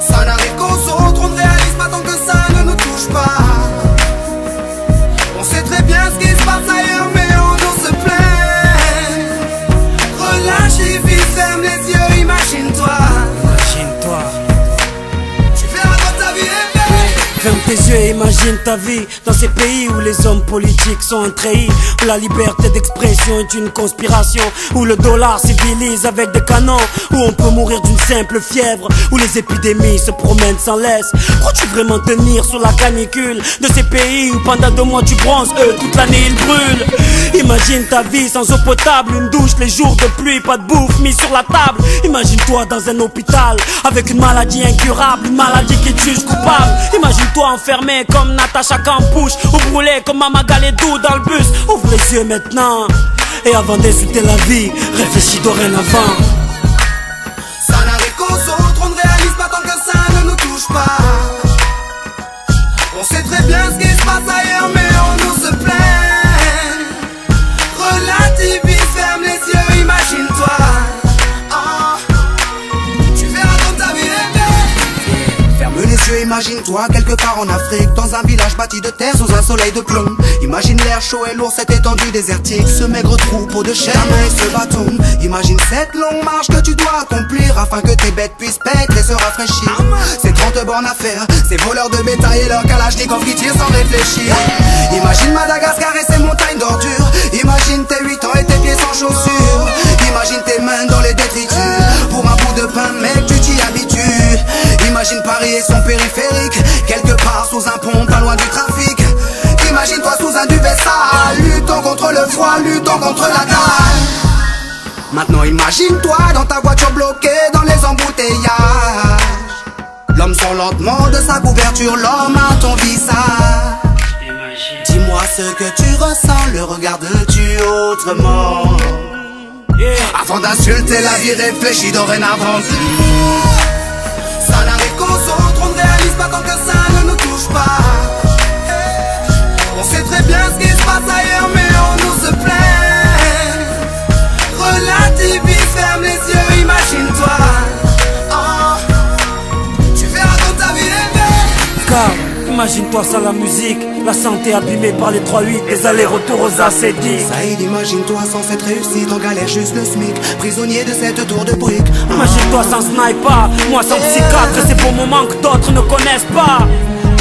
Ça n'arrive qu'aux autres, on ne réalise pas tant que ça ne nous touche pas. On sait très bien ce qui se passe ailleurs, mais on nous se plaint. Relativise, ferme les yeux, imagine-toi. Imagine-toi. Tu verras quand ta vie est belle. Ferme tes yeux et imagine ta vie dans ces pays où les hommes politiques sont un treillis, où la liberté d'expression est une conspiration, où le dollar civilise avec des canons, où on peut mourir d'une simple fièvre, où les épidémies se promènent sans laisse. Crois-tu vraiment tenir sous la canicule de ces pays où pendant 2 mois tu bronzes, eux toute l'année ils brûlent? Imagine ta vie sans eau potable, une douche les jours de pluie, pas de bouffe mise sur la table. Imagine-toi dans un hôpital avec une maladie incurable, une maladie qui te juge coupable. Imagine-toi enfermé comme Natacha Campouche, ou brûlé comme Mama Galedou dans le bus. Ouvre les yeux maintenant, et avant d'insulter la vie, réfléchis dorénavant. Ça n'arrive qu'aux autres, on ne réalise pas tant que ça ne nous touche pas. On sait très bien ce qui se passe ailleurs, mais on nous se plaint. Relativise, ferme les yeux, imagine-toi. Tu verras comme ta vie est belle. Ferme les yeux, imagine-toi quelque part en Afrique, dans un village bâti de terre sous un soleil de plomb. Imagine l'air chaud et lourd, cette étendue désertique, ce maigre troupeau de chair et ce bâton. Imagine cette longue marche que tu dois accomplir afin que tes bêtes puissent paître et se rafraîchir. Ces 30 bornes à faire, ces voleurs de bétail et leurs kalachnikovs qui tirent sans réfléchir. Imagine Madagascar et ses montagnes d'ordures. Imagine tes 8 ans et tes pieds sans chaussures. Imagine tes mains dans les détritus. Pour un bout de pain, mec, tu t'y habitues. Imagine Paris et son périphérique, quelque part sous un pont, pas loin du trafic. Imagine-toi sous un duvet sale, luttons contre le froid, luttons contre la dalle. Maintenant imagine-toi dans ta voiture bloquée dans les embouteillages. L'homme sort lentement de sa couverture, l'homme a ton visage. Dis-moi ce que tu ressens, le regardes-tu autrement? Avant d'insulter la vie, réfléchis dorénavant. Ça n'arrive qu'aux autres, on ne réalise pas tant que ça ne nous touche pas. On sait très bien ce qui se passe ailleurs, mais on nous se plaint. Relativise, ferme les yeux, imagine-toi. Tu verras quand ta vie est belle. Car imagine-toi sans la musique, la santé abîmée par les 3-8, les allers-retours aux acédiques. Saïd, imagine-toi sans cette réussite, en galère juste le SMIC, prisonnier de cette tour de briques. Imagine-toi sans sniper, moi sans psychiatre, ces beaux moments que d'autres ne connaissent pas.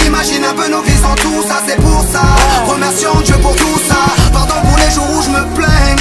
Imagine un peu nos vies sans tout ça, c'est pour ça. Remercions Dieu pour tout ça. Pardon pour les jours où je me plains.